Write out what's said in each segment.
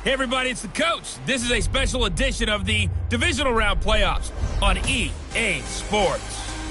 Hey everybody, it's the coach. This is a special edition of the Divisional Round Playoffs on EA Sports.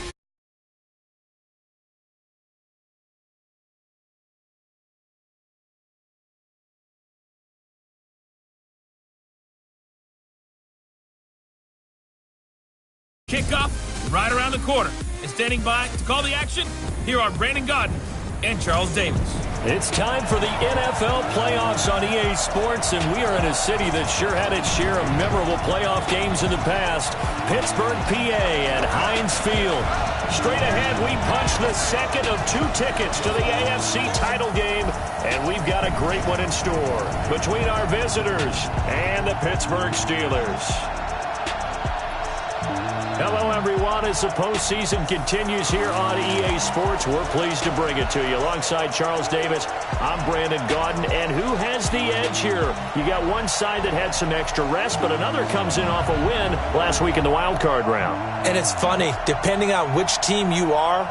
Kickoff right around the corner. And standing by to call the action, here are Brandon Gaudin and Charles Davis. It's time for the NFL playoffs on EA Sports, and we are in a city that sure had its share of memorable playoff games in the past. Pittsburgh, PA at Heinz Field. Straight ahead, we punch the second of 2 tickets to the AFC title game, and we've got a great one in store between our visitors and the Pittsburgh Steelers. Hello, everyone. As the postseason continues here on EA Sports, we're pleased to bring it to you. Alongside Charles Davis, I'm Brandon Gaudin. And who has the edge here? You got one side that had some extra rest, but another comes in off a win last week in the wild card round. And it's funny, depending on which team you are,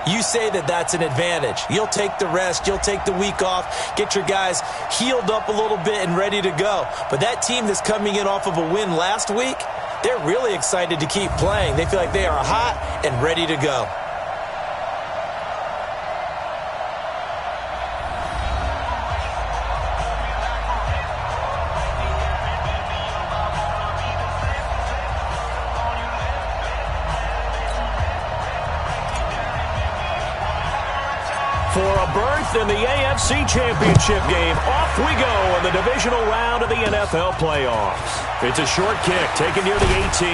you say that that's an advantage. You'll take the rest. You'll take the week off. Get your guys healed up a little bit and ready to go. But that team that's coming in off of a win last week, they're really excited to keep playing. They feel like they are hot and ready to go. For a berth in the AFC Championship game, off we go in the divisional round of the NFL playoffs. It's a short kick taken near the 18.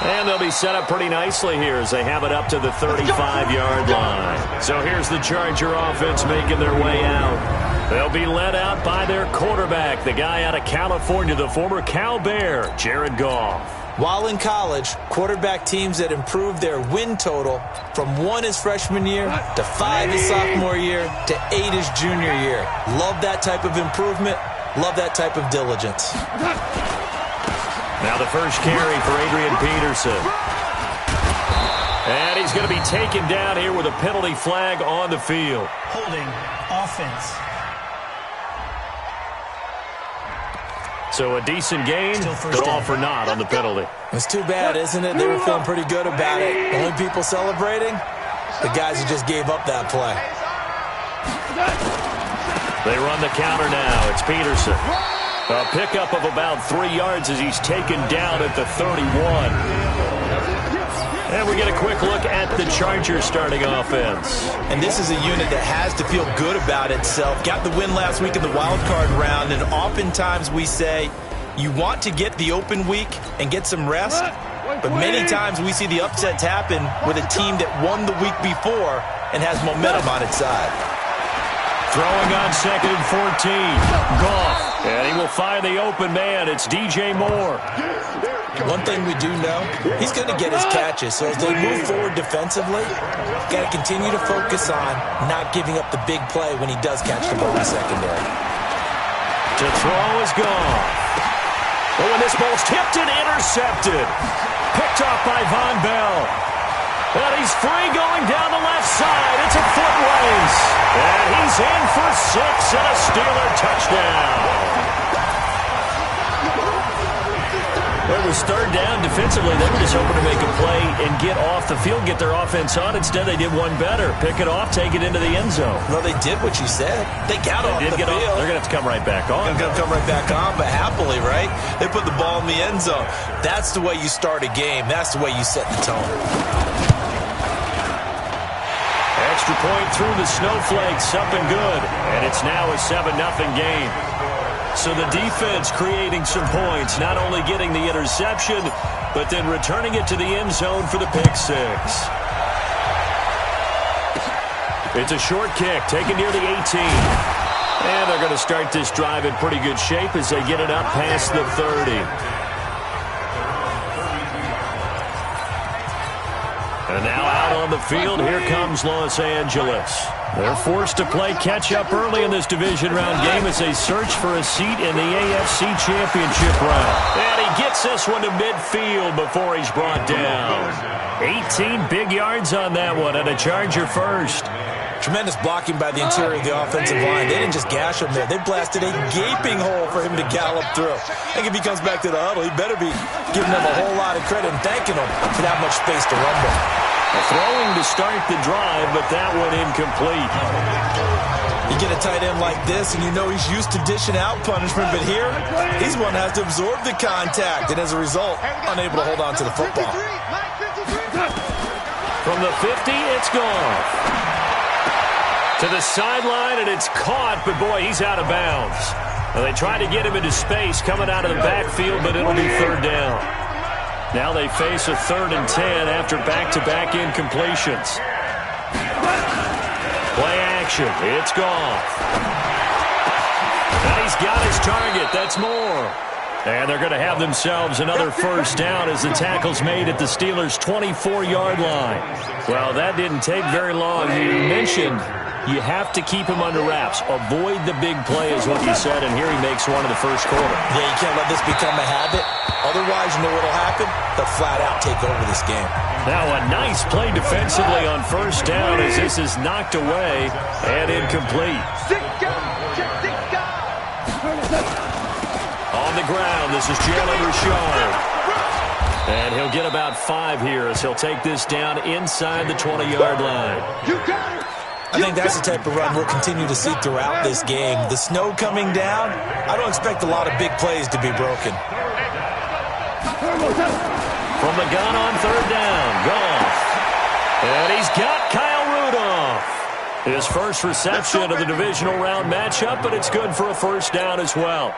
And they'll be set up pretty nicely here as they have it up to the 35-yard line. So here's the Charger offense making their way out. They'll be led out by their quarterback, the guy out of California, the former Cal Bear, Jared Goff. While in college, quarterback teams that improved their win total from 1 his freshman year to 5 his sophomore year to 8 his junior year. Love that type of improvement. Love that type of diligence. Now the first carry for Adrian Peterson. And he's going to be taken down here with a penalty flag on the field. Holding offense. So a decent gain, but all for naught on the penalty. It's too bad, isn't it? They were feeling pretty good about it. The only people celebrating, the guys who just gave up that play. They run the counter now. It's Peterson. A pickup of about 3 yards as he's taken down at the 31. And we get a quick look at the Chargers starting offense. And this is a unit that has to feel good about itself. Got the win last week in the wild card round, and oftentimes we say you want to get the open week and get some rest, but many times we see the upsets happen with a team that won the week before and has momentum on its side. Throwing on 2nd and 14. Goff. And he will find the open man. It's DJ Moore. One thing we do know, he's going to get his catches. So as they move forward defensively, got to continue to focus on not giving up the big play when he does catch the ball in the secondary. To throw is gone. Oh, and this ball's tipped and intercepted. Picked off by Von Bell. And he's free going down the left side. It's a foot race. And he's in for 6 and a Steeler touchdown. Well, it was third down defensively. They were just hoping to make a play and get off the field, get their offense on. Instead, they did one better. Pick it off, take it into the end zone. Well, they did what you said. They got off the field. They're going to have to come right back on. They're going to come right back on, but happily, right? They put the ball in the end zone. That's the way you start a game. That's the way you set the tone. Extra point through the snowflakes, up and good. And it's now a 7-0 game. So the defense creating some points, not only getting the interception, but then returning it to the end zone for the pick 6. It's a short kick taken near the 18. And they're going to start this drive in pretty good shape as they get it up past the 30. And now out on the field, here comes Los Angeles. They're forced to play catch-up early in this division round game as they search for a seat in the AFC Championship round. And he gets this one to midfield before he's brought down. 18 big yards on that one, and a Charger first. Tremendous blocking by the interior of the offensive line. They didn't just gash him there. They blasted a gaping hole for him to gallop through. I think if he comes back to the huddle, he better be giving them a whole lot of credit and thanking them for that much space to rumble. Throwing to start the drive, but that one incomplete. You get a tight end like this, and you know he's used to dishing out punishment, but here, he's one that has to absorb the contact, and as a result, unable to hold on to the football. From the 50, it's gone. To the sideline, and it's caught, but boy, he's out of bounds. Well, they tried to get him into space coming out of the backfield, but it'll be third down. Now they face a 3rd and 10 after back-to-back incompletions. Play action. It's gone. And he's got his target. That's more. And they're going to have themselves another first down as the tackle's made at the Steelers' 24-yard line. Well, that didn't take very long. You mentioned you have to keep him under wraps. Avoid the big play is what you said, and here he makes one in the first quarter. Yeah, you can't let this become a habit. Otherwise, you know what will happen? They'll flat out take over this game. Now a nice play defensively on first down as this is knocked away and incomplete. On the ground, this is Jalen Richard. And he'll get about 5 here as he'll take this down inside the 20-yard line. I think that's the type of run we'll continue to see throughout this game. The snow coming down, I don't expect a lot of big plays to be broken. From the gun on third down, Goff. And he's got Kyle Rudolph. His first reception of the divisional round matchup, but it's good for a first down as well.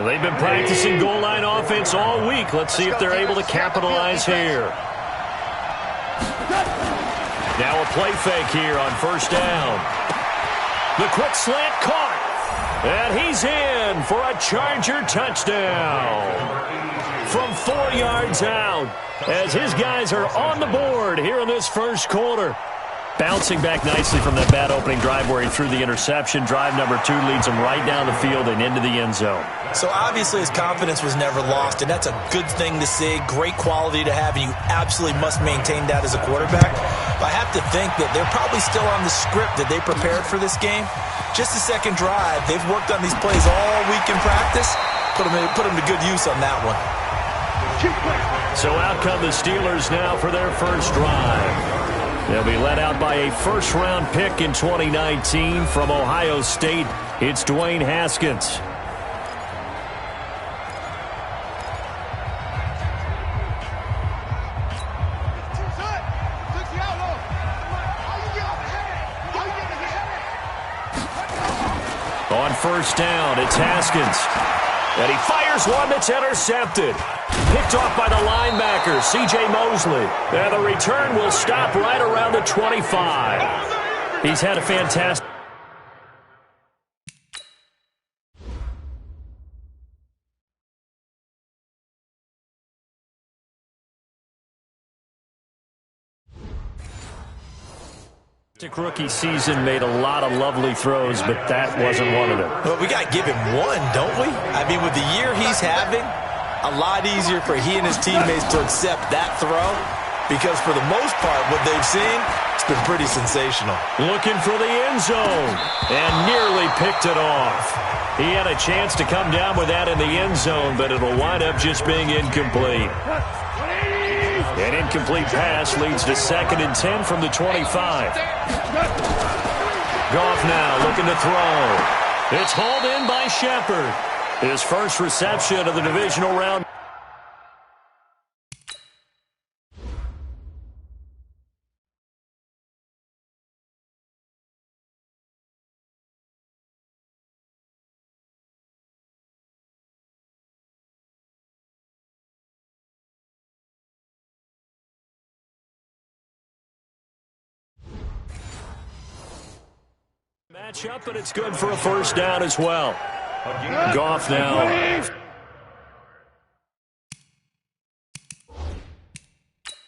They've been practicing goal line offense all week. Let's see if they're able to capitalize here. Now a play fake here on first down. The quick slant caught. And he's in for a Charger touchdown. From 4 yards out as his guys are on the board here in this first quarter. Bouncing back nicely from that bad opening drive where he threw the interception. Drive number 2 leads him right down the field and into the end zone. So obviously his confidence was never lost, and that's a good thing to see. Great quality to have, and you absolutely must maintain that as a quarterback. But I have to think that they're probably still on the script that they prepared for this game. Just the second drive. They've worked on these plays all week in practice. Put them to good use on that one. So out come the Steelers now for their first drive. They'll be led out by a first-round pick in 2019 from Ohio State. It's Dwayne Haskins. On first down, it's Haskins. And he fires one that's intercepted. Picked off by the linebacker, C.J. Mosley. And the return will stop right around the 25. He's had a fantastic... rookie season, made a lot of lovely throws, but that wasn't one of them. Well, we got to give him one, don't we? I mean, with the year he's having, a lot easier for he and his teammates to accept that throw, because for the most part, what they've seen, it's been pretty sensational. Looking for the end zone, and nearly picked it off. He had a chance to come down with that in the end zone, but it'll wind up just being incomplete. An incomplete pass leads to 2nd and 10 from the 25. Goff now looking to throw. It's hauled in by Shepard. His first reception of the divisional round. Matchup, but it's good for a first down as well. Goff now.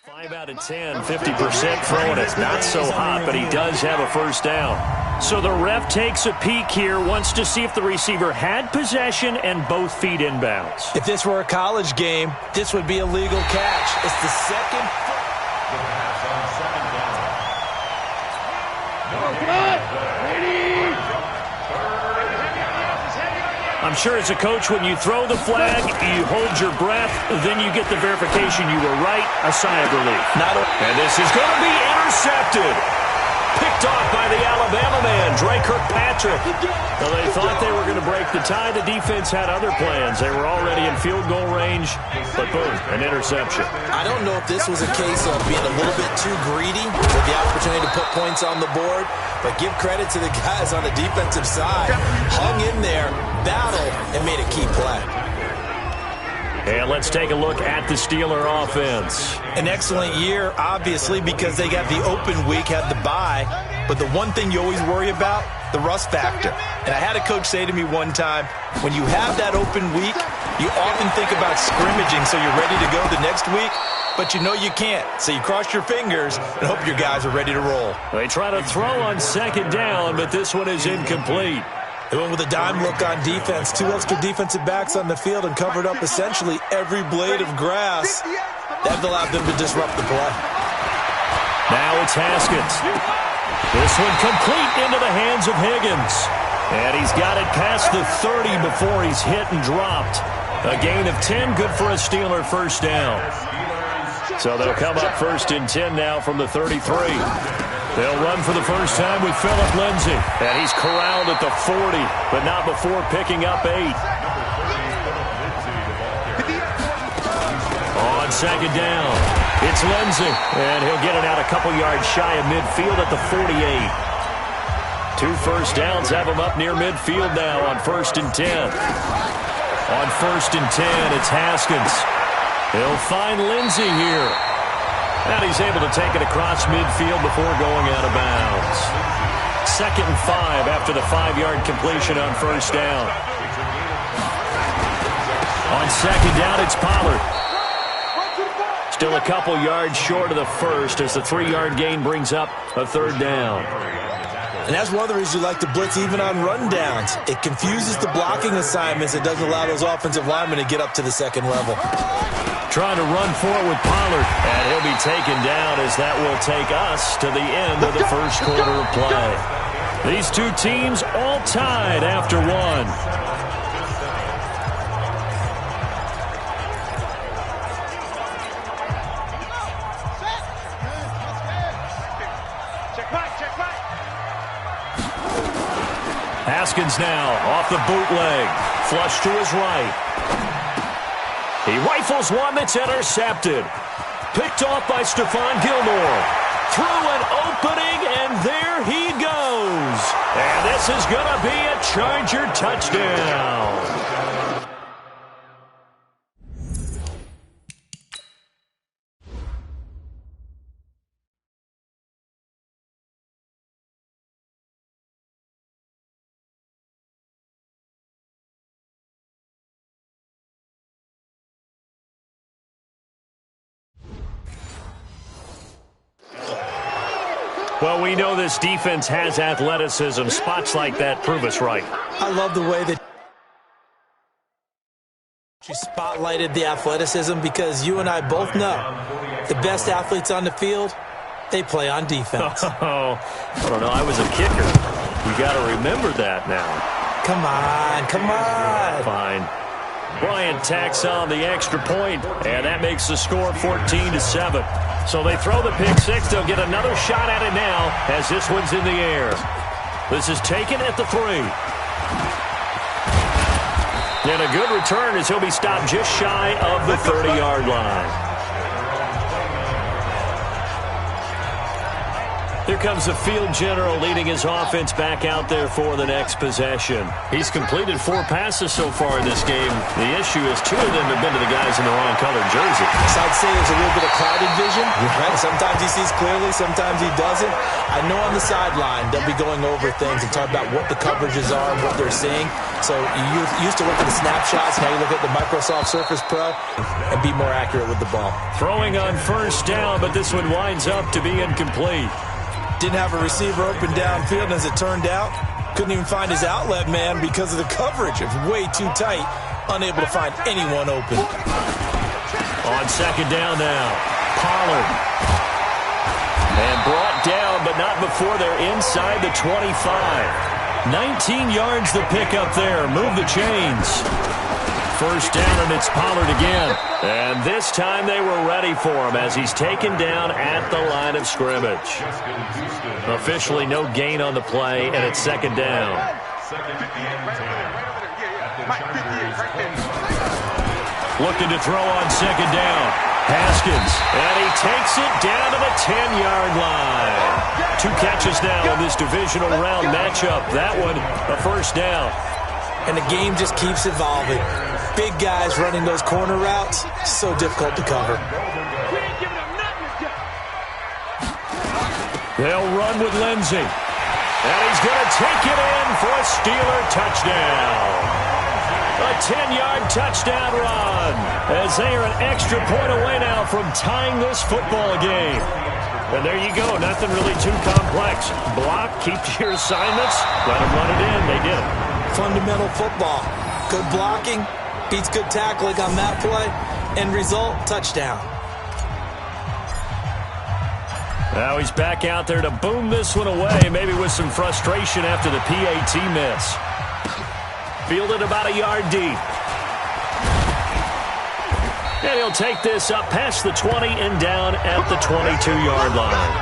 5 out of 10, 50% throwing it. Not so hot, but he does have a first down. So the ref takes a peek here, wants to see if the receiver had possession and both feet inbounds. If this were a college game, this would be a legal catch. It's the second. I'm sure as a coach, when you throw the flag, you hold your breath, then you get the verification you were right, a sigh of relief. And this is going to be intercepted. Picked off by the Alabama man, Dre Kirkpatrick. Well, they thought they were going to break the tie. The defense had other plans. They were already in field goal range, but boom, an interception. I don't know if this was a case of being a little bit too greedy with the opportunity to put points on the board, but give credit to the guys on the defensive side. Hung in there, battled, and made a key play. And let's take a look at the Steeler offense. An excellent year, obviously, because they got the open week, had the bye. But the one thing you always worry about, the rust factor. And I had a coach say to me one time, when you have that open week, you often think about scrimmaging so you're ready to go the next week. But you know you can't. So you cross your fingers and hope your guys are ready to roll. They try to throw on second down, but this one is incomplete. They went with a dime look on defense. 2 extra defensive backs on the field and covered up essentially every blade of grass. That allowed them to disrupt the play. Now it's Haskins. This one complete into the hands of Higgins. And he's got it past the 30 before he's hit and dropped. A gain of 10, good for a Steeler first down. So they'll come up 1st and 10 now from the 33. They'll run for the first time with Phillip Lindsay. And he's corralled at the 40, but not before picking up 8. On second down, it's Lindsay. And he'll get it out a couple yards shy of midfield at the 48. 2 first downs have him up near midfield now on 1st and 10. On 1st and 10, it's Haskins. He'll find Lindsay here. And he's able to take it across midfield before going out of bounds. 2nd and 5 after the 5-yard completion on first down. On second down, it's Pollard. Still a couple yards short of the first as the 3-yard gain brings up a 3rd down. And that's one of the reasons you like to blitz even on rundowns. It confuses the blocking assignments. It doesn't allow those offensive linemen to get up to the second level. Trying to run for it with Pollard. And he'll be taken down as that will take us to the end of the first quarter of play. These two teams all tied after one. Haskins now off the bootleg. Flush to his right. He rifles one that's intercepted. Picked off by Stephon Gilmore. Through an opening, and there he goes. And this is going to be a Charger touchdown. Well, we know this defense has athleticism. Spots like that prove us right. I love the way that you spotlighted the athleticism because you and I both know the best athletes on the field, they play on defense. Oh, I don't know. I was a kicker. You got to remember that now. Come on, come on. Fine. Bryant tacks on the extra point, and that makes the score 14-7. So they throw the pick six. They'll get another shot at it now as this one's in the air. This is taken at the 3. And a good return as he'll be stopped just shy of the 30-yard line. Here comes the field general leading his offense back out there for the next possession. He's completed 4 passes so far in this game. The issue is 2 of them have been to the guys in the wrong colored jersey. So I'd say there's a little bit of clouded vision. Right? Sometimes he sees clearly, sometimes he doesn't. I know on the sideline they'll be going over things and talk about what the coverages are and what they're seeing. So you used to look at the snapshots, now you look at the Microsoft Surface Pro and be more accurate with the ball. Throwing on first down, but this one winds up to be incomplete. Didn't have a receiver open downfield, and as it turned out, couldn't even find his outlet man because of the coverage. It was way too tight, unable to find anyone open. On second down now, Pollard. And brought down, but not before they're inside the 25. 19 yards the pickup there. Move the chains. First down, and it's Pollard again. And this time they were ready for him as he's taken down at the line of scrimmage. Officially no gain on the play, and it's second down. Looking to throw on second down. Haskins, and he takes it down to the 10-yard line. 2 catches now in this divisional round matchup. That one, a first down. And the game just keeps evolving. Big guys running those corner routes, so difficult to cover. They'll run with Lindsey. And he's going to take it in for a Steeler touchdown. A 10-yard touchdown run as they are an extra point away now from tying this football game. And there you go. Nothing really too complex. Block, keep to your assignments, let them run it in. They did it. Fundamental football. Good blocking beats good tackling on that play. End result, touchdown. Now he's back out there to boom this one away, maybe with some frustration after the PAT miss. Fielded about a yard deep. And he'll take this up past the 20 and down at the 22-yard line.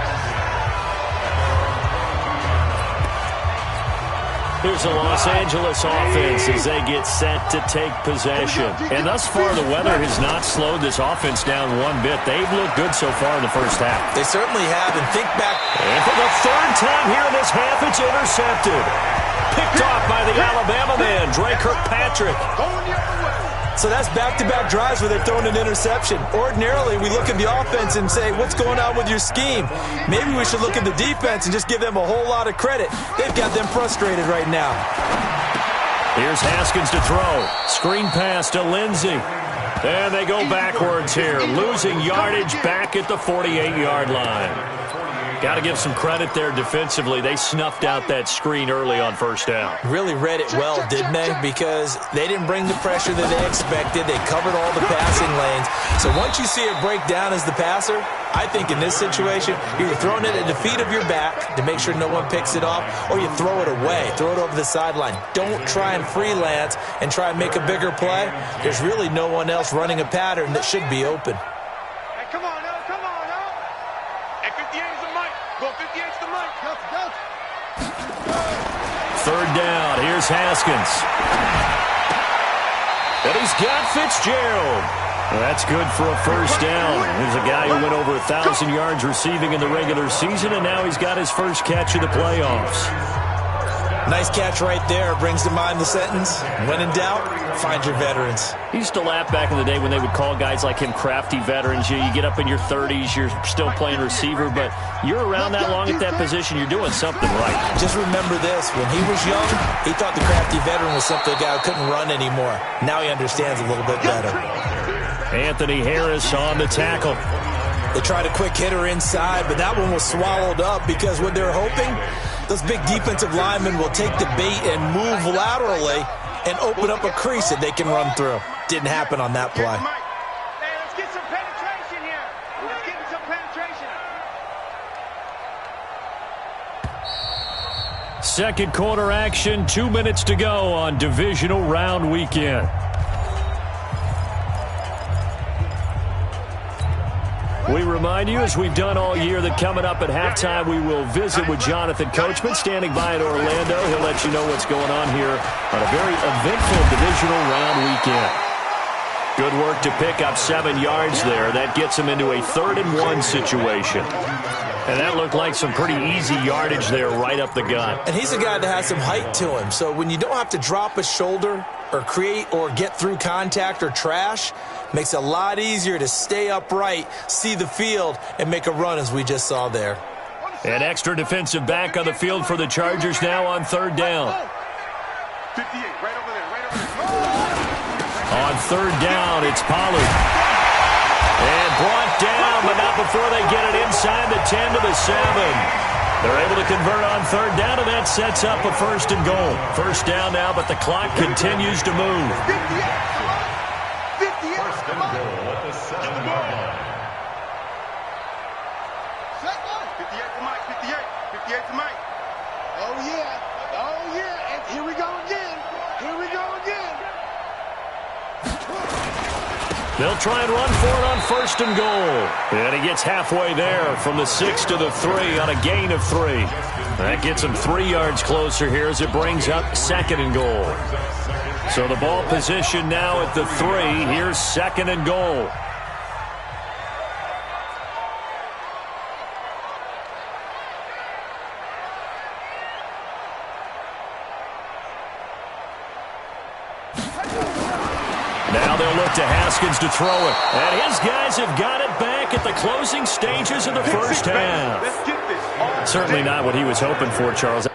Here's the Los Angeles offense as they get set to take possession. And thus far, the weather has not slowed this offense down one bit. They've looked good so far in the first half. They certainly have. And think back. And for the third time here in this half, it's intercepted. Picked off by the Alabama man, Dre Kirkpatrick. So that's back-to-back drives where they're throwing an interception. Ordinarily, we look at the offense and say, what's going on with your scheme? Maybe we should look at the defense and just give them a whole lot of credit. They've got them frustrated right now. Here's Haskins to throw. Screen pass to Lindsey. And they go backwards here, losing yardage back at the 48-yard line. Got to give some credit there defensively. They snuffed out that screen early on first down. Really read it well, didn't they? Because they didn't bring the pressure that they expected. They covered all the passing lanes. So once you see it break down as the passer, I think in this situation, you're throwing it at the feet of your back to make sure no one picks it off, or you throw it away, throw it over the sideline. Don't try and freelance and try and make a bigger play. There's really no one else running a pattern that should be open. Hey, come on, now, come on, now. Hey, 58's the mic. Go, 58's the mic. Go. Third down. Here's Haskins. And he's got Fitzgerald. Well, that's good for a first down. There's a guy who went over 1,000 yards receiving in the regular season, and now he's got his first catch of the playoffs. Nice catch right there. Brings to mind the sentence, when in doubt, find your veterans. He used to laugh back in the day when they would call guys like him crafty veterans. You get up in your 30s, you're still playing receiver, but you're around that long at that position, you're doing something right. Just remember this. When he was young, he thought the crafty veteran was something a guy who couldn't run anymore. Now he understands a little bit better. Anthony Harris on the tackle. They tried a quick hitter inside, but that one was swallowed up because what they're hoping, those big defensive linemen will take the bait and move laterally and open up a crease that they can run through. Didn't happen on that play. Hey, let's get some penetration here. Let's get some penetration. Second quarter action, 2 minutes to go on divisional round weekend. We remind you, as we've done all year, that coming up at halftime, we will visit with Jonathan Coachman, standing by in Orlando. He'll let you know what's going on here on a very eventful divisional round weekend. Good work to pick up 7 yards there. That gets him into a 3rd and 1 situation. And that looked like some pretty easy yardage there right up the gut. And he's a guy that has some height to him. So when you don't have to drop a shoulder or create or get through contact or trash, makes it a lot easier to stay upright, see the field, and make a run as we just saw there. An extra defensive back on the field for the Chargers now on 3rd down. 58, right over there. On 3rd down, it's Pollard. And brought down, but not before they get it inside the 10 to the 7. They're able to convert on 3rd down, and that sets up a 1st and goal. 1st down now, but the clock continues to move. 58, come on. Get the ball. 58 to Mike, 58 to Mike. Oh, yeah. here, and here we go again. Here we go again. They'll try and run for it on 1st and goal. And he gets halfway there from the 6 to the 3 on a gain of 3. That gets him 3 yards closer here as it brings up 2nd and goal. So the ball position now at the 3. Here's 2nd and goal. Now they'll look to Haskins to throw it. And his guys have got it back at the closing stages of the first half. Let's get this. Certainly not what he was hoping for, Charles.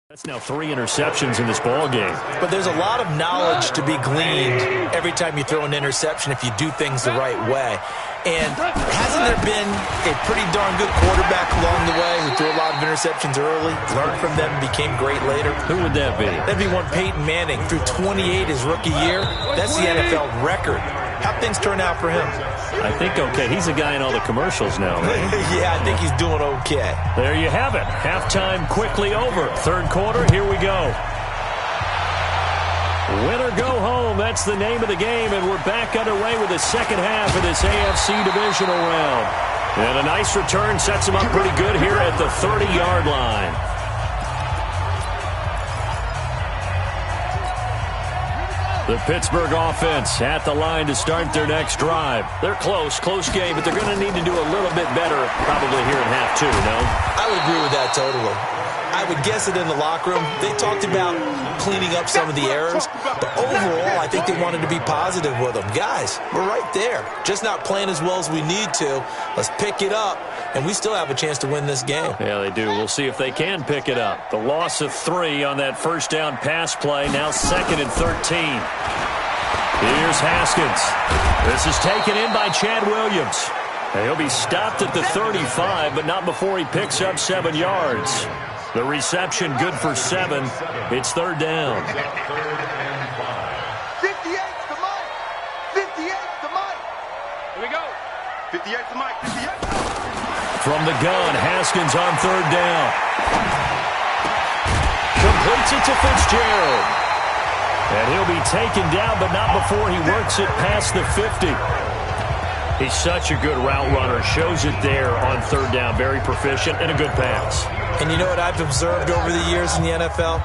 That's now 3 interceptions in this ball game. But there's a lot of knowledge to be gleaned every time you throw an interception if you do things the right way. And hasn't there been a pretty darn good quarterback along the way who threw a lot of interceptions early, learned from them, and became great later? Who would that be? That'd be one Peyton Manning. Threw 28 his rookie year. That's the NFL record. How'd things turn out for him? I think okay. He's a guy in all the commercials now, right? Yeah, I think he's doing okay. There you have it. Halftime quickly over. 3rd quarter, here we go. Win or go home, that's the name of the game, and we're back underway with the second half of this AFC divisional round. And a nice return sets him up pretty good here at the 30-yard line. The Pittsburgh offense at the line to start their next drive. They're close game, but they're going to need to do a little bit better probably here in half 2, no? I would agree with that totally. I would guess it in the locker room. They talked about cleaning up some of the errors, but overall, I think they wanted to be positive with them. Guys, we're right there. Just not playing as well as we need to. Let's pick it up, and we still have a chance to win this game. Yeah, they do. We'll see if they can pick it up. The loss of 3 on that first down pass play, now 2nd and 13. Here's Haskins. This is taken in by Chad Williams. And he'll be stopped at the 35, but not before he picks up 7 yards. The reception good for 7. It's 3rd down. 58's the mic. 58's the mic. Here we go. 58's the mic. 58. From the gun, Haskins on 3rd down. Completes it to Fitzgerald. And he'll be taken down, but not before he works it past the 50. He's such a good route runner. Shows it there on 3rd down. Very proficient and a good pass. And you know what I've observed over the years in the NFL?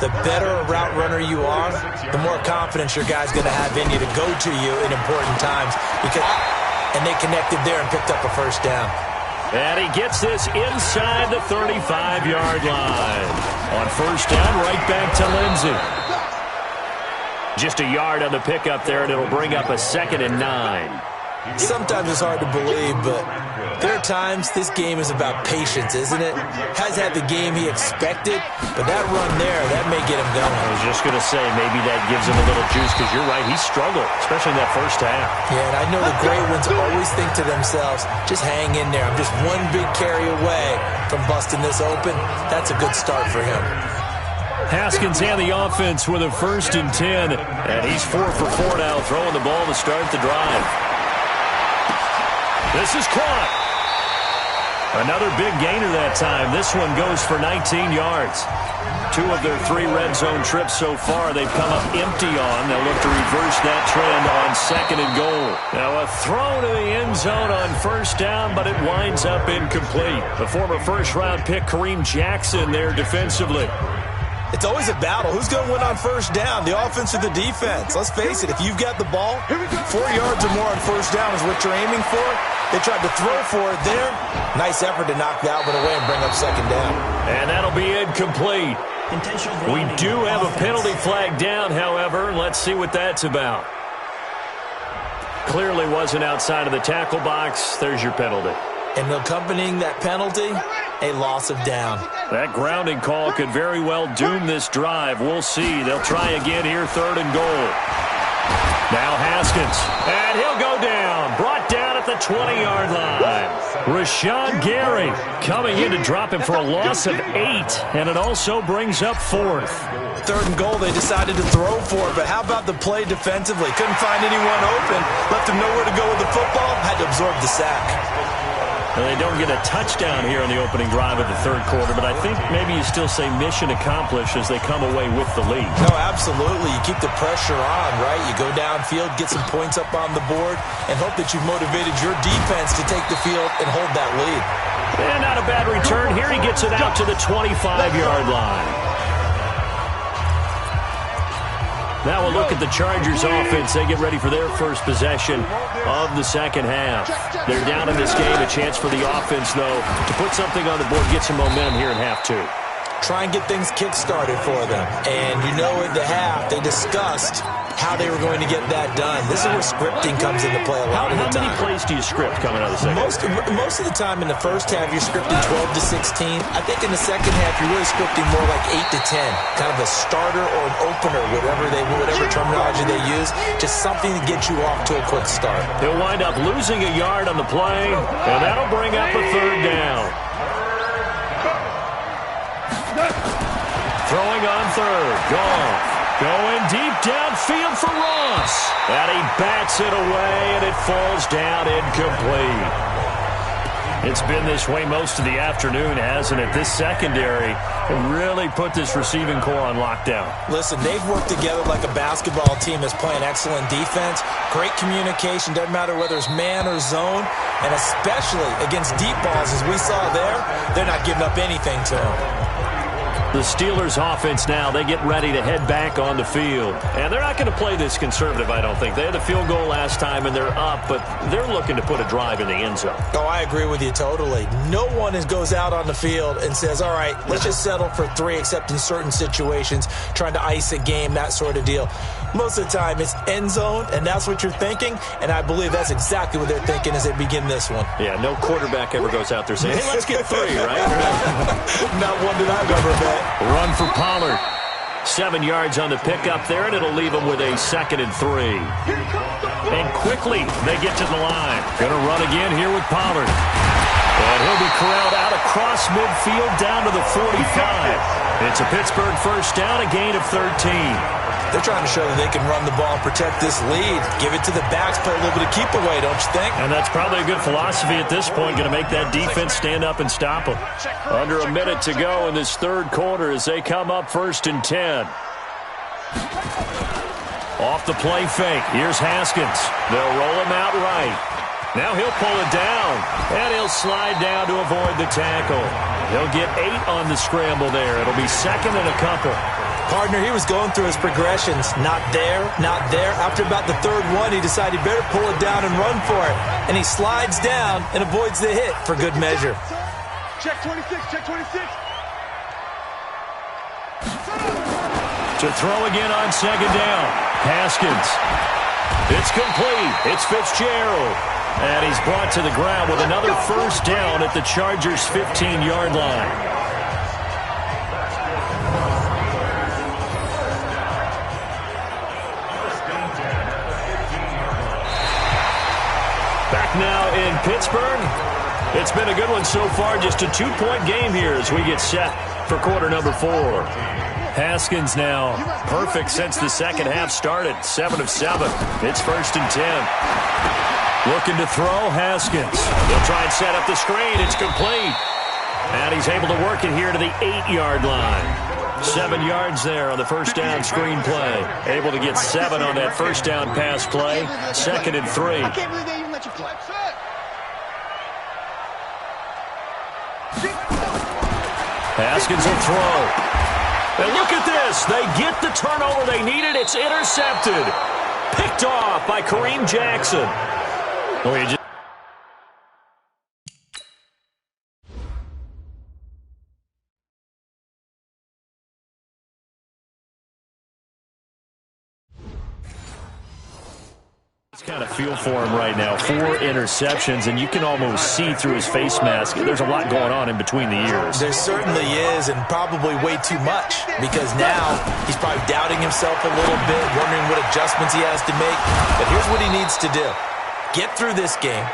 The better a route runner you are, the more confidence your guy's going to have in you to go to you in important times. And they connected there and picked up a first down. And he gets this inside the 35-yard line. On 1st down, right back to Lindsey. Just a yard on the pickup there, and it'll bring up a 2nd and 9. Sometimes it's hard to believe, but there are times this game is about patience, isn't it? Has had the game he expected, but that run there, that may get him going. I was just going to say, maybe that gives him a little juice, because you're right, he struggled, especially in that first half. Yeah, and I know the great ones always think to themselves, just hang in there. I'm just one big carry away from busting this open. That's a good start for him. Haskins and the offense with a 1st and 10, and he's 4 for 4 now, throwing the ball to start the drive. This is caught. Another big gainer that time. This one goes for 19 yards. 2 of their 3 red zone trips so far they've come up empty on. They'll look to reverse that trend on 2nd and goal. Now a throw to the end zone on 1st down, but it winds up incomplete. The former 1st-round pick Kareem Jackson there defensively. It's always a battle. Who's going to win on 1st down, the offense or the defense? Let's face it, if you've got the ball, 4 yards or more on 1st down is what you're aiming for. They tried to throw for it there. Nice effort to knock that one away and bring up 2nd down. And that'll be incomplete. We do have a penalty flag down, however. Let's see what that's about. Clearly wasn't outside of the tackle box. There's your penalty. And accompanying that penalty, a loss of down. That grounding call could very well doom this drive. We'll see. They'll try again here, 3rd and goal. Now Haskins, and he'll go down. Brought down at the 20-yard line. Rashawn Gary coming in to drop him for a loss of 8, and it also brings up 4th. 3rd and goal, they decided to throw for it, but how about the play defensively? Couldn't find anyone open, left him nowhere to go with the football, had to absorb the sack. Well, they don't get a touchdown here in the opening drive of the 3rd quarter, but I think maybe you still say mission accomplished as they come away with the lead. No, absolutely. You keep the pressure on, right? You go downfield, get some points up on the board, and hope that you've motivated your defense to take the field and hold that lead. And not a bad return. Here he gets it out to the 25-yard line. Now we'll look at the Chargers offense. They get ready for their first possession of the second half. They're down in this game. A chance for the offense, though, to put something on the board, get some momentum here in half 2. Try and get things kick-started for them. And you know at the half, they discussed how they were going to get that done. This is where scripting comes into play a lot of the time. How many plays do you script coming out of the second half? Most of the time in the first half, you're scripting 12 to 16. I think in the second half, you're really scripting more like 8 to 10. Kind of a starter or an opener, whatever terminology they use. Just something to get you off to a quick start. He'll wind up losing a yard on the play, and that'll bring up a 3rd down. Throwing on 3rd. Goff going deep downfield for Ross. And he bats it away, and it falls down incomplete. It's been this way most of the afternoon, hasn't it? This secondary really put this receiving core on lockdown. Listen, they've worked together like a basketball team that's playing excellent defense. Great communication. Doesn't matter whether it's man or zone. And especially against deep balls, as we saw there, they're not giving up anything to them. The Steelers offense now, they get ready to head back on the field. And they're not going to play this conservative, I don't think. They had the field goal last time, and they're up, but they're looking to put a drive in the end zone. Oh, I agree with you totally. No one goes out on the field and says, all right, let's just settle for 3, except in certain situations, trying to ice a game, that sort of deal. Most of the time, it's end zone, and that's what you're thinking, and I believe that's exactly what they're thinking as they begin this one. Yeah, no quarterback ever goes out there saying, hey, let's get 3, right? Not one that I've ever met. Run for Pollard. 7 yards on the pickup there, and it'll leave them with a 2nd and 3. And quickly, they get to the line. Going to run again here with Pollard. And he'll be corralled out across midfield down to the 45. It's a Pittsburgh first down, a gain of 13. They're trying to show that they can run the ball and protect this lead. Give it to the backs, play a little bit of keep away, don't you think? And that's probably a good philosophy at this point, going to make that defense stand up and stop them. Under a minute to go in this 3rd quarter as they come up 1st and 10. Off the play fake. Here's Haskins. They'll roll him out right. Now he'll pull it down, and he'll slide down to avoid the tackle. He'll get 8 on the scramble there. It'll be 2nd and a couple. Partner, he was going through his progressions. Not there, not there. After about the 3rd one, he decided he better pull it down and run for it. And he slides down and avoids the hit for good measure. Check 26, check 26. To throw again on 2nd down. Haskins. It's complete. It's Fitzgerald. And he's brought to the ground with another first down at the Chargers' 15-yard line. Back now in Pittsburgh. It's been a good one so far. Just a 2-point game here as we get set for quarter number 4. Haskins now perfect since the second half started. 7 of 7. It's 1st and 10. Looking to throw, Haskins. He'll try and set up the screen. It's complete. And he's able to work it here to the 8-yard line. 7 yards there on the first down screen play. Able to get 7 on that first down pass play. 2nd and 3. I can't believe they even let you play. Haskins will throw. And look at this. They get the turnover they needed. It's intercepted. Picked off by Kareem Jackson. Oh, he just kind of feel for him right now. 4 interceptions, and you can almost see through his face mask. There's a lot going on in between the ears. There certainly is, and probably way too much, because now he's probably doubting himself a little bit, wondering what adjustments he has to make. But here's what he needs to do. Get through this game,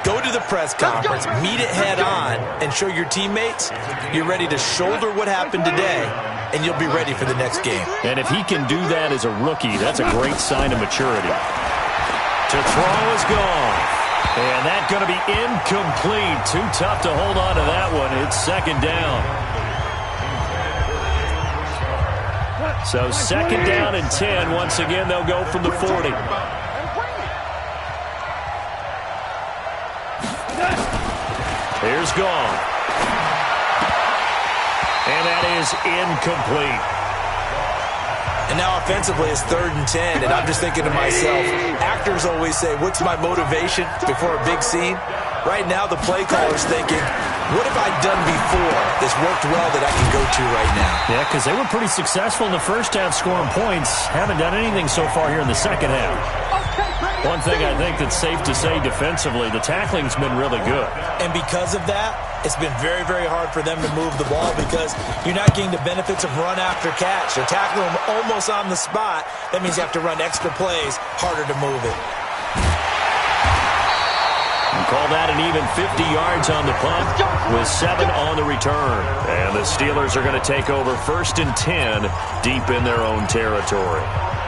Go to the press conference, meet it head on, and show your teammates you're ready to shoulder what happened today, and you'll be ready for the next game. And if he can do that as a rookie, that's a great sign of maturity. To throw is gone. And that's going to be incomplete. Too tough to hold on to that one. It's second down. So second down and 10. Once again, they'll go from the 40. Here's gone. And that is incomplete. And now offensively it's 3rd and 10, and I'm just thinking to myself, actors always say, what's my motivation before a big scene? Right now the play caller's thinking, what have I done before that's worked well that I can go to right now? Yeah, because they were pretty successful in the first half scoring points. Haven't done anything so far here in the second half. One thing I think that's safe to say defensively, the tackling's been really good. And because of that, it's been very, very hard for them to move the ball because you're not getting the benefits of run after catch. They're tackling them almost on the spot. That means you have to run extra plays, harder to move it. Call that an even 50 yards on the punt with 7 on the return. And the Steelers are going to take over 1st and 10 deep in their own territory.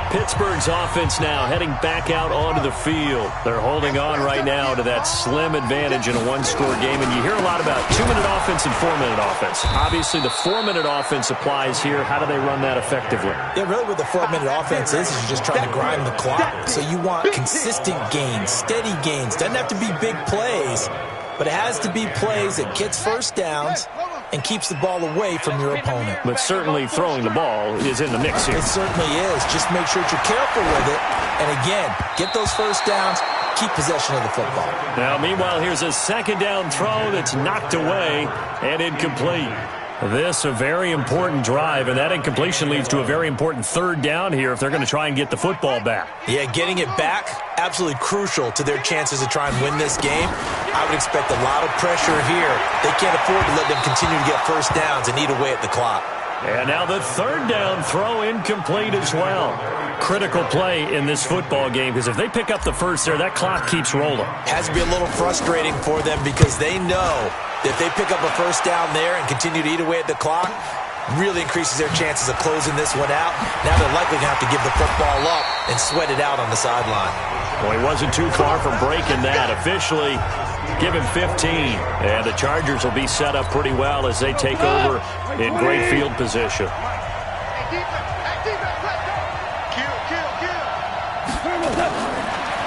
Pittsburgh's offense now heading back out onto the field. They're holding on right now to that slim advantage in a one-score game. And you hear a lot about 2-minute offense and 4-minute offense. Obviously, the 4-minute offense applies here. How do they run that effectively? Yeah, really what the 4-minute offense is you're just trying to grind the clock. So you want consistent gains, steady gains. Doesn't have to be big plays, but it has to be plays that gets first downs and keeps the ball away from your opponent. But certainly throwing the ball is in the mix here. It certainly is. Just make sure that you're careful with it. And again, get those first downs, keep possession of the football. Now, meanwhile, here's a second down throw that's knocked away and incomplete. This a very important drive, and that incompletion leads to a very important 3rd down here if they're going to try and get the football back. Yeah, getting it back, absolutely crucial to their chances to try and win this game. I would expect a lot of pressure here. They can't afford to let them continue to get first downs and eat away at the clock. And now the 3rd down throw incomplete as well. Critical play in this football game because if they pick up the first there, that clock keeps rolling. Has to be a little frustrating for them because they know that if they pick up a first down there and continue to eat away at the clock, really increases their chances of closing this one out. Now they're likely going to have to give the football up and sweat it out on the sideline. Well, he wasn't too far from breaking that. Officially, give him 15. And the Chargers will be set up pretty well as they take over in great field position.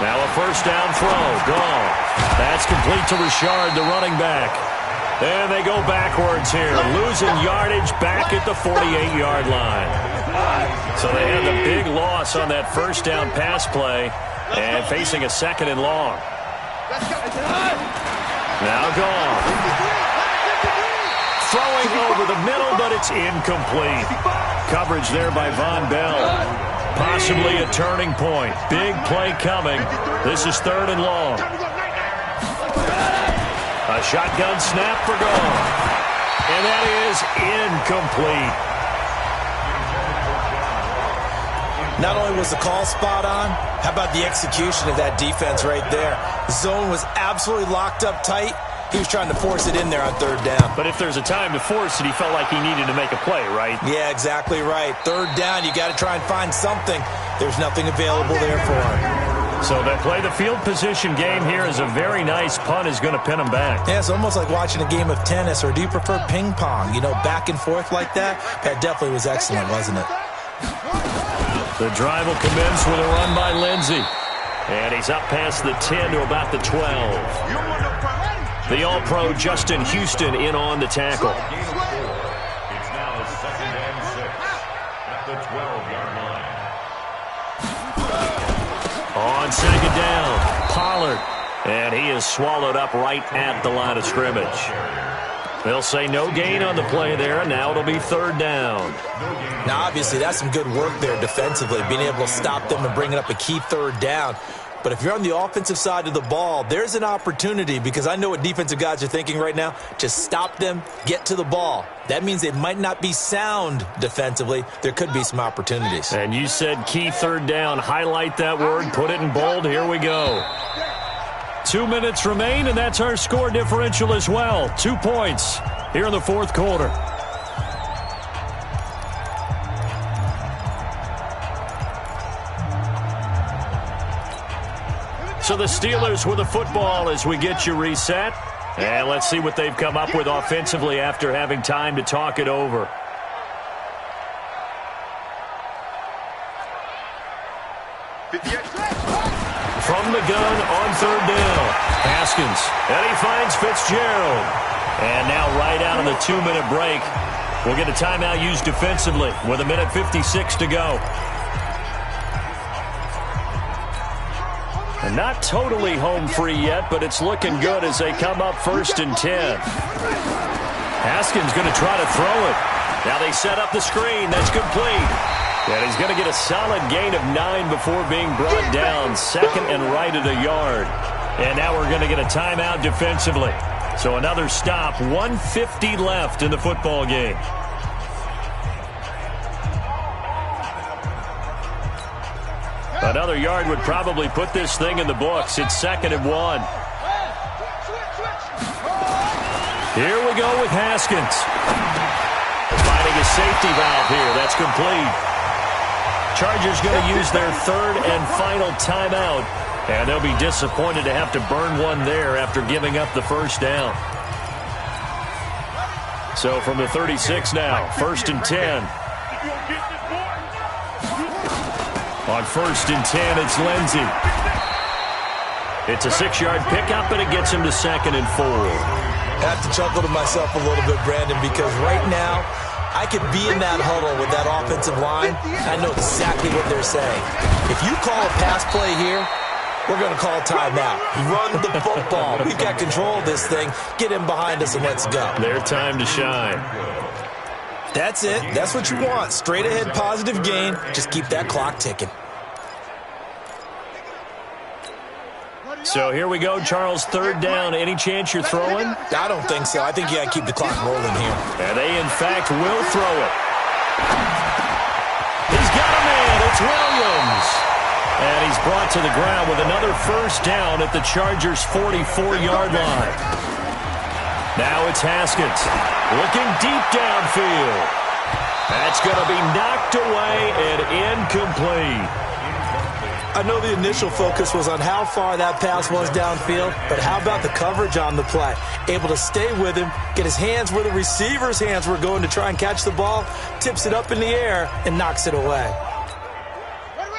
Now a first down throw, gone. That's complete to Richard, the running back. And they go backwards here, losing yardage back at the 48-yard line. So they had the big loss on that first down pass play and facing a 2nd and long. Now gone. Throwing over the middle, but it's incomplete. Coverage there by Von Bell. Possibly a turning point. Big play coming. This is 3rd and long. A shotgun snap for goal. And that is incomplete. Not only was the call spot on, how about the execution of that defense right there? The zone was absolutely locked up tight. He was trying to force it in there on 3rd down. But if there's a time to force it, he felt like he needed to make a play, right? Yeah, exactly right. 3rd down, you got to try and find something. There's nothing available there for him. So they play the field position game here as a very nice punt is going to pin them back. Yeah, it's almost like watching a game of tennis, or do you prefer ping pong? You know, back and forth like that? That definitely was excellent, wasn't it? The drive will commence with a run by Lindsey. And he's up past the 10 to about the 12. The All-Pro Justin Houston in on the tackle. It's now 2nd and 6 at the 12-yard line. On 2nd down, Pollard. And he is swallowed up right at the line of scrimmage. They'll say no gain on the play there, and now it'll be 3rd down. Now, obviously, that's some good work there defensively, being able to stop them and bringing up a key 3rd down. But if you're on the offensive side of the ball, there's an opportunity, because I know what defensive guys are thinking right now. Just stop them, get to the ball. That means they might not be sound defensively. There could be some opportunities. And you said key 3rd down. Highlight that word, put it in bold. Here we go. 2 minutes remain, and that's our score differential as well. 2 points here in the fourth quarter. So the Steelers with the football as we get you reset. And let's see what they've come up with offensively after having time to talk it over. From the gun on third down, Haskins. And he finds Fitzgerald. And now right out of the 2-minute break, we'll get a timeout used defensively with 1:56 to go. And not totally home free yet, but it's looking good as they come up 1st and 10. Haskins going to try to throw it. Now they set up the screen. That's complete. And he's going to get a solid gain of 9 before being brought down. 2nd and right at a yard. And now we're going to get a timeout defensively. So another stop. 1:50 left in the football game. Another yard would probably put this thing in the books. It's 2nd and 1. Here we go with Haskins. Finding a safety valve here. That's complete. Chargers going to use their 3rd and final timeout. And they'll be disappointed to have to burn one there after giving up the first down. So from the 36 now, 1st and 10. On 1st and 10, it's Lindsey. It's a 6-yard pickup, and it gets him to 2nd and 4. I have to chuckle to myself a little bit, Brandon, because right now I could be in that huddle with that offensive line. I know exactly what they're saying. If you call a pass play here, we're going to call timeout. Run the football. We've got control of this thing. Get in behind us and let's go. Their time to shine. That's it. That's what you want. Straight ahead positive gain. Just keep that clock ticking. So here we go, Charles, 3rd down. Any chance you're throwing? I don't think so. I think you got to keep the clock rolling here. And they, in fact, will throw it. He's got a man. It's Williams. And he's brought to the ground with another 1st down at the Chargers' 44-yard line. Now it's Haskins looking deep downfield. That's going to be knocked away and incomplete. I know the initial focus was on how far that pass was downfield, but how about the coverage on the play? Able to stay with him, get his hands where the receiver's hands were going to try and catch the ball, tips it up in the air, and knocks it away.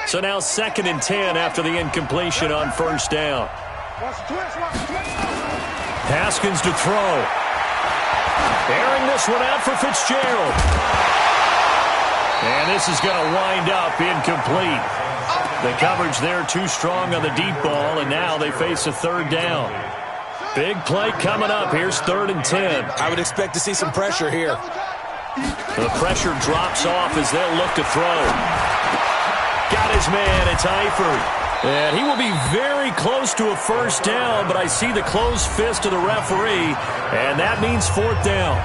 So now 2nd and 10 after the incompletion on 1st down. Haskins to throw. Airing this one out for Fitzgerald. And this is going to wind up incomplete. The coverage there too strong on the deep ball, and now they face a 3rd down. Big play coming up. Here's 3rd and 10. I would expect to see some pressure here. The pressure drops off as they'll look to throw. Got his man. It's Eifert. And he will be very close to a 1st down, but I see the closed fist of the referee, and that means 4th down.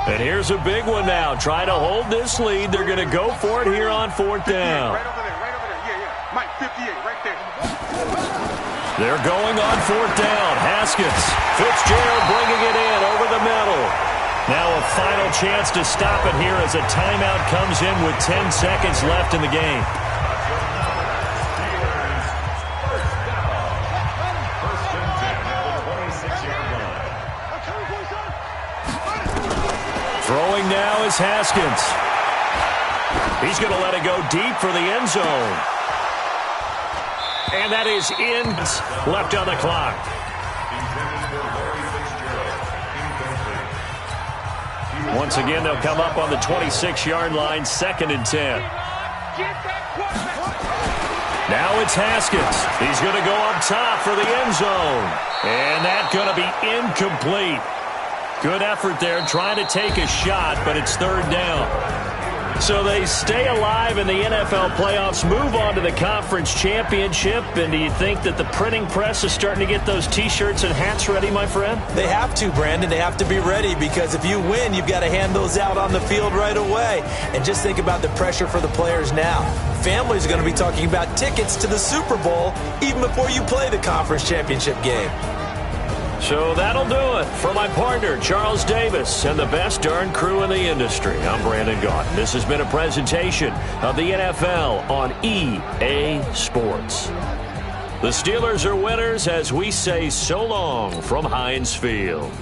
And here's a big one now. Trying to hold this lead. They're going to go for it here on 4th down. Right over there, right over there. Yeah, yeah. Mike, 58, right there. They're going on 4th down. Haskins. Fitzgerald bringing it in over the middle. Now a final chance to stop it here as a timeout comes in with 10 seconds left in the game. Throwing now is Haskins. He's going to let it go deep for the end zone. And that is in. Left on the clock. Once again, they'll come up on the 26-yard line, 2nd and 10. Now it's Haskins. He's going to go up top for the end zone. And that's going to be incomplete. Good effort there, trying to take a shot, but it's 3rd down. So they stay alive in the NFL playoffs, move on to the conference championship, and do you think that the printing press is starting to get those T-shirts and hats ready, my friend? They have to, Brandon. They have to be ready because if you win, you've got to hand those out on the field right away. And just think about the pressure for the players now. Families are going to be talking about tickets to the Super Bowl even before you play the conference championship game. So that'll do it. For my partner, Charles Davis, and the best darn crew in the industry, I'm Brandon Gaudin. This has been a presentation of the NFL on EA Sports. The Steelers are winners as we say so long from Heinz Field.